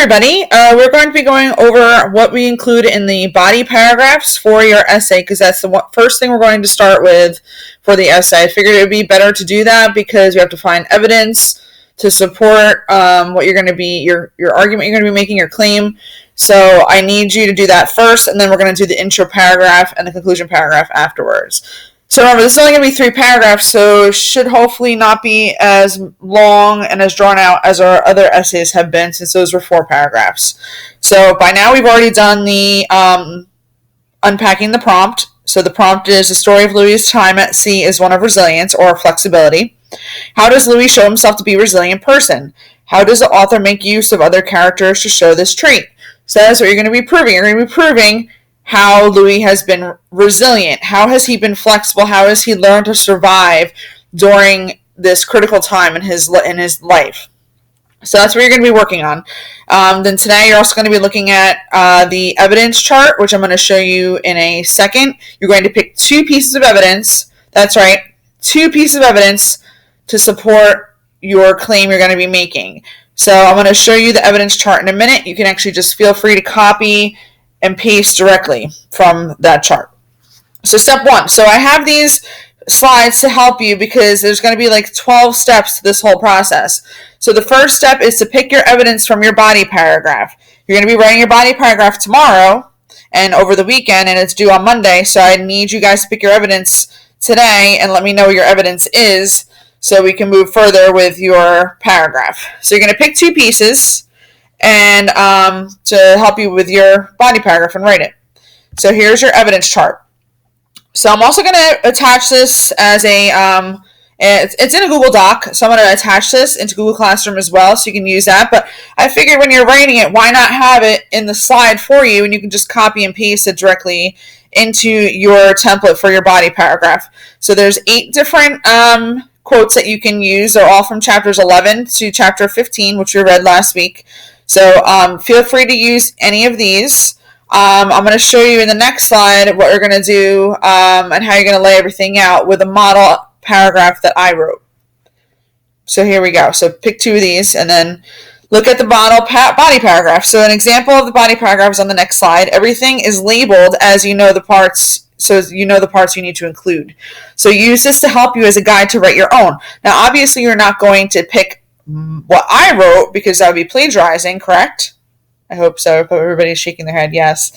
everybody. We're going to be going over what we include in the body paragraphs for your essay because that's the first thing we're going to start with for the essay. I figured it would be better to do that because we have to find evidence to support what you're going to be, your argument you're going to be making, your claim. So I need you to do that first, and then we're going to do the intro paragraph and the conclusion paragraph afterwards. So remember, this is only going to be 3 paragraphs, so it should hopefully not be as long and as drawn out as our other essays have been, since those were 4 paragraphs. So by now we've already done the unpacking the prompt. So the prompt is: the story of Louis' time at sea is one of resilience or flexibility. How does Louis show himself to be a resilient person? How does the author make use of other characters to show this trait? So that's what you're going to be proving. You're going to be proving how Louis has been resilient. How has he been flexible? How has he learned to survive during this critical time in his life? So that's what you're going to be working on. Then today you're also going to be looking at the evidence chart, which I'm going to show you in a second. You're going to pick 2 pieces of evidence. That's right, 2 pieces of evidence to support your claim you're going to be making. So I'm going to show you the evidence chart in a minute. You can actually just feel free to copy and paste directly from that chart. So step 1. So I have these slides to help you because there's going to be like 12 steps to this whole process. So the first step is to pick your evidence from your body paragraph. You're going to be writing your body paragraph tomorrow and over the weekend, and it's due on Monday. So I need you guys to pick your evidence today and let me know what your evidence is so we can move further with your paragraph. So you're going to pick 2 pieces and to help you with your body paragraph and write it. So here's your evidence chart. So I'm also going to attach this as a, it's in a Google Doc, so I'm going to attach this into Google Classroom as well, so you can use that. But I figured when you're writing it, why not have it in the slide for you, and you can just copy and paste it directly into your template for your body paragraph. So there's 8 different quotes that you can use. They're all from chapters 11 to chapter 15, which we read last week. So feel free to use any of these. I'm going to show you in the next slide what we're going to do and how you're going to lay everything out with a model paragraph that I wrote. So here we go. So pick 2 of these and then look at the model body paragraph. So an example of the body paragraph is on the next slide. Everything is labeled as you know the parts, so you know the parts you need to include. So use this to help you as a guide to write your own. Now obviously you're not going to pick what I wrote because that would be plagiarizing, correct? I hope so. Everybody's shaking their head yes.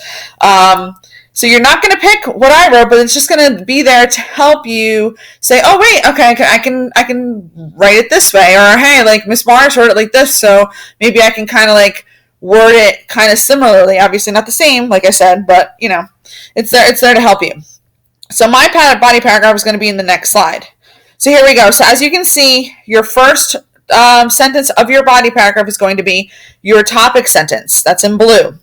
So you're not going to pick what I wrote, but it's just going to be there to help you say, oh wait, okay, I can write it this way, or hey, like Miss Mars wrote it like this, so maybe I can kind of like word it kind of similarly. Obviously not the same, like I said, but you know, it's there to help you. So my body paragraph is going to be in the next slide. So here we go. So as you can see, your first sentence of your body paragraph is going to be your topic sentence. That's in blue.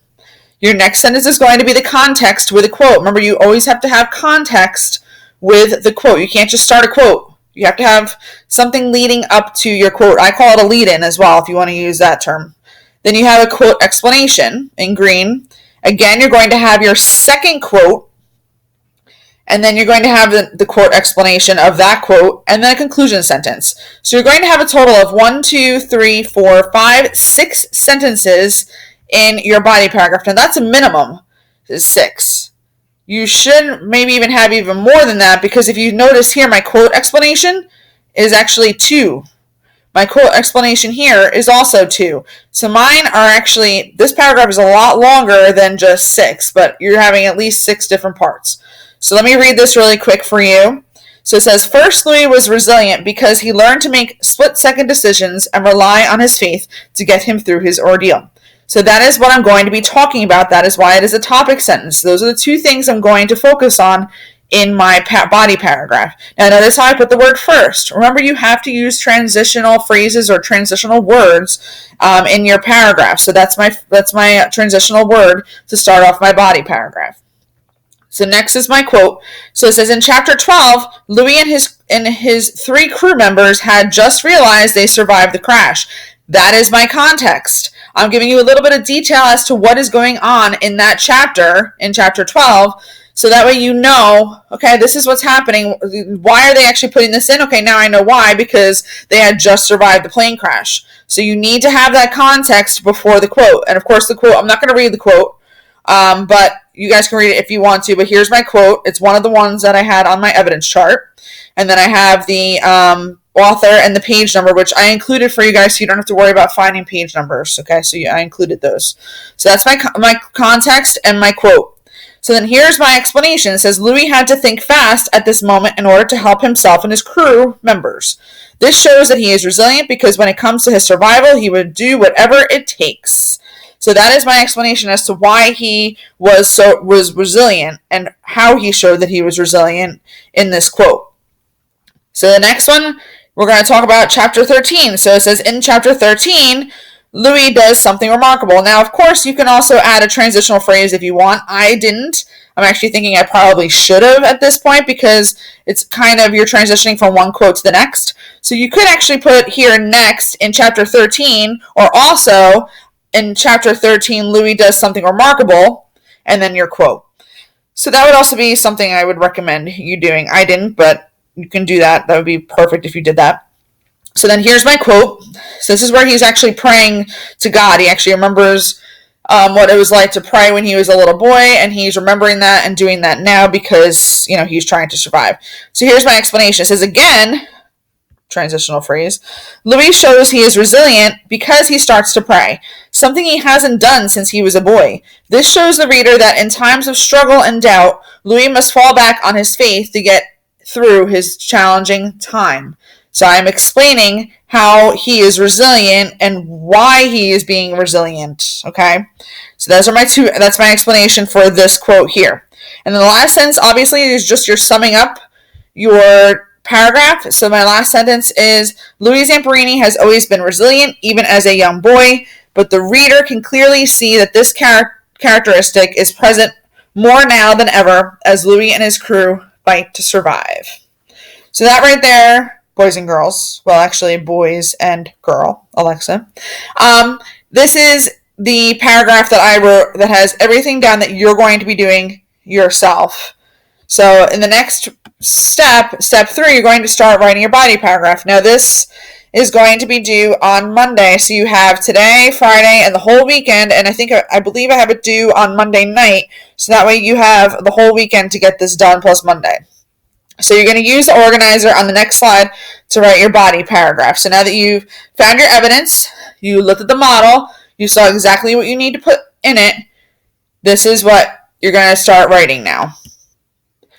Your next sentence is going to be the context with a quote. Remember, you always have to have context with the quote. You can't just start a quote. You have to have something leading up to your quote. I call it a lead-in as well, if you want to use that term. Then you have a quote explanation in green. Again, you're going to have your second quote, and then you're going to have the quote explanation of that quote, and then a conclusion sentence. So you're going to have a total of 1, 2, 3, 4, 5, 6 sentences in your body paragraph. Now that's a minimum, is 6. You should maybe even have even more than that, because if you notice here, my quote explanation is actually 2. My quote explanation here is also 2. So mine are actually, this paragraph is a lot longer than just 6, but you're having at least 6 different parts. So let me read this really quick for you. So it says, first, Louis was resilient because he learned to make split-second decisions and rely on his faith to get him through his ordeal. So that is what I'm going to be talking about. That is why it is a topic sentence. Those are the 2 things I'm going to focus on in my body paragraph. Now notice how I put the word first. Remember, you have to use transitional phrases or transitional words in your paragraph. So that's my transitional word to start off my body paragraph. So next is my quote. So it says, in chapter 12, Louis and his 3 crew members had just realized they survived the crash. That is my context. I'm giving you a little bit of detail as to what is going on in that chapter, in chapter 12, So that way you know, okay, this is what's happening. Why are they actually putting this in? Okay, now I know why, because they had just survived the plane crash. So you need to have that context before the quote. And of course the quote, I'm not going to read the quote, but you guys can read it if you want to. But here's my quote. It's one of the ones that I had on my evidence chart. And then I have the author and the page number, which I included for you guys so you don't have to worry about finding page numbers. Okay, so I included those. So that's my context and my quote. So then here's my explanation. It says, Louis had to think fast at this moment in order to help himself and his crew members. This shows that he is resilient because when it comes to his survival, he would do whatever it takes. So that is my explanation as to why he was resilient and how he showed that he was resilient in this quote. So the next one, we're going to talk about chapter 13. So it says, in chapter 13, Louis does something remarkable. Now, of course, you can also add a transitional phrase if you want. I didn't. I'm actually thinking I probably should have at this point because it's kind of you're transitioning from one quote to the next. So you could actually put here next in chapter 13 or also in chapter 13, Louis does something remarkable and then your quote. So that would also be something I would recommend you doing. I didn't, but you can do that. That would be perfect if you did that. So then here's my quote. So this is where he's actually praying to God. He actually remembers what it was like to pray when he was a little boy, and he's remembering that and doing that now because, he's trying to survive. So here's my explanation. It says, again, transitional phrase, Louis shows he is resilient because he starts to pray, something he hasn't done since he was a boy. This shows the reader that in times of struggle and doubt, Louis must fall back on his faith to get through his challenging time. So I'm explaining how he is resilient and why he is being resilient, okay? So that's my explanation for this quote here. And then the last sentence, obviously, is just you're summing up your paragraph. So my last sentence is, Louis Zamperini has always been resilient, even as a young boy, but the reader can clearly see that this characteristic is present more now than ever as Louis and his crew fight to survive. So that right there, boys and girls, well, actually, boys and girl, Alexa. This is the paragraph that I wrote that has everything down that you're going to be doing yourself. So in the next step 3, you're going to start writing your body paragraph. Now this is going to be due on Monday. So you have today, Friday, and the whole weekend. And I believe I have it due on Monday night. So that way you have the whole weekend to get this done plus Monday. So you're going to use the organizer on the next slide to write your body paragraph. So now that you've found your evidence, you looked at the model, you saw exactly what you need to put in it, this is what you're going to start writing now.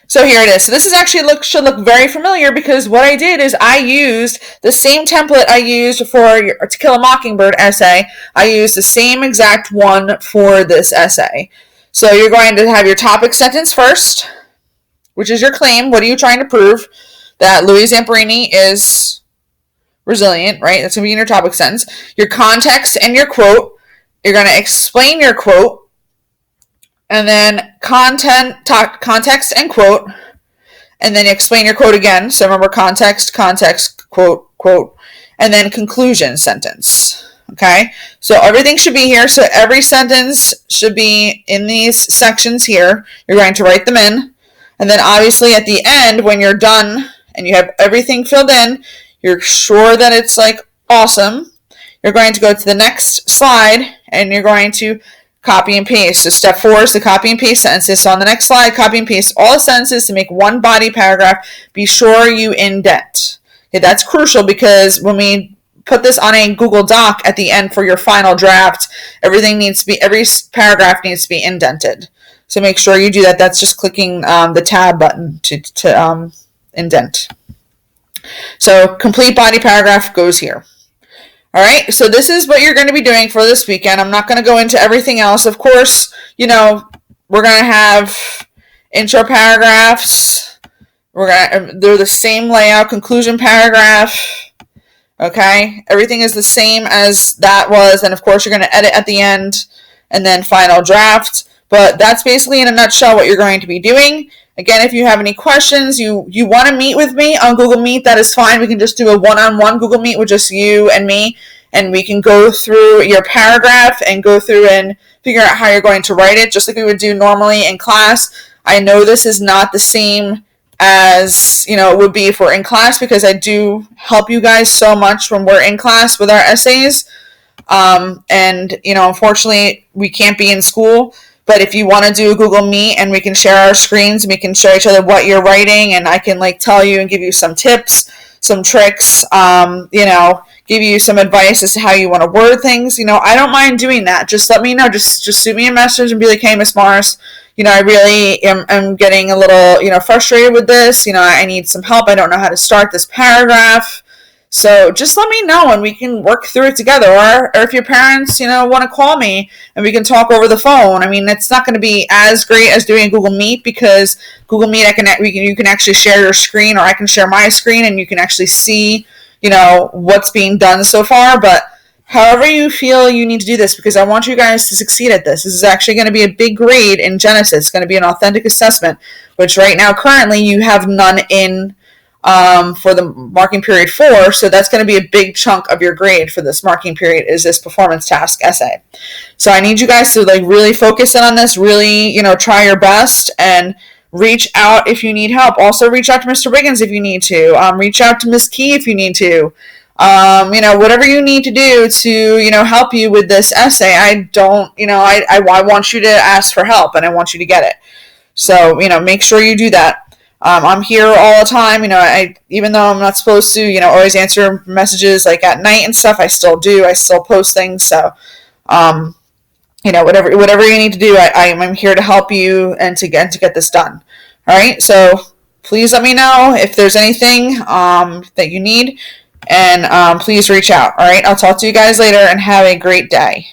So here it is. So this is actually should look very familiar because what I did is I used the same template I used for your To Kill a Mockingbird essay. I used the same exact one for this essay. So you're going to have your topic sentence first, which is your claim. What are you trying to prove? That Louis Zamperini is resilient, right? That's going to be in your topic sentence. Your context and your quote. You're going to explain your quote. And then context and quote. And then explain your quote again. So remember context, quote. And then conclusion sentence. Okay? So everything should be here. So every sentence should be in these sections here. You're going to write them in. And then obviously at the end, when you're done and you have everything filled in, you're sure that it's awesome. You're going to go to the next slide and you're going to copy and paste. So step 4 is to copy and paste sentences. So on the next slide, copy and paste all the sentences to make one body paragraph. Be sure you indent. Okay, that's crucial because when we put this on a Google Doc at the end for your final draft, every paragraph needs to be indented. So make sure you do that. That's just clicking the tab button to indent. So complete body paragraph goes here. All right, so this is what you're going to be doing for this weekend. I'm not going to go into everything else. Of course, we're going to have intro paragraphs. They're the same layout, conclusion paragraph. Okay, everything is the same as that was. And of course, you're going to edit at the end and then final draft. But that's basically in a nutshell what you're going to be doing. Again, if you have any questions, you want to meet with me on Google Meet, that is fine. We can just do a one-on-one Google Meet with just you and me, and we can go through your paragraph and go through and figure out how you're going to write it, just like we would do normally in class. I know this is not the same as, it would be if we're in class, because I do help you guys so much when we're in class with our essays. And, unfortunately, we can't be in school. But if you want to do a Google Meet and we can share our screens and we can show each other what you're writing, and I can tell you and give you some tips, some tricks, give you some advice as to how you want to word things, I don't mind doing that. Just let me know. Just shoot me a message and be like, hey, Miss Morris, I really am getting a little, frustrated with this. I need some help. I don't know how to start this paragraph. So just let me know and we can work through it together. Or if your parents, want to call me and we can talk over the phone. I mean, it's not going to be as great as doing Google Meet, because Google Meet, you can actually share your screen, or I can share my screen and you can actually see, what's being done so far. But however you feel you need to do this, because I want you guys to succeed at this. This is actually going to be a big grade in Genesis. It's going to be an authentic assessment, which right now, currently, you have none in for the marking period 4. So that's going to be a big chunk of your grade for this marking period, is this performance task essay. So I need you guys to really focus in on this, really, try your best, and reach out if you need help. Also reach out to Mr. Wiggins if you need to. Reach out to Miss Key if you need to. Whatever you need to do to, help you with this essay. I want you to ask for help and I want you to get it. So, make sure you do that. I'm here all the time. Even though I'm not supposed to, always answer messages at night and stuff, I still do. I still post things. So, whatever you need to do, I'm here to help you and to get this done. All right. So please let me know if there's anything that you need, and please reach out. All right. I'll talk to you guys later and have a great day.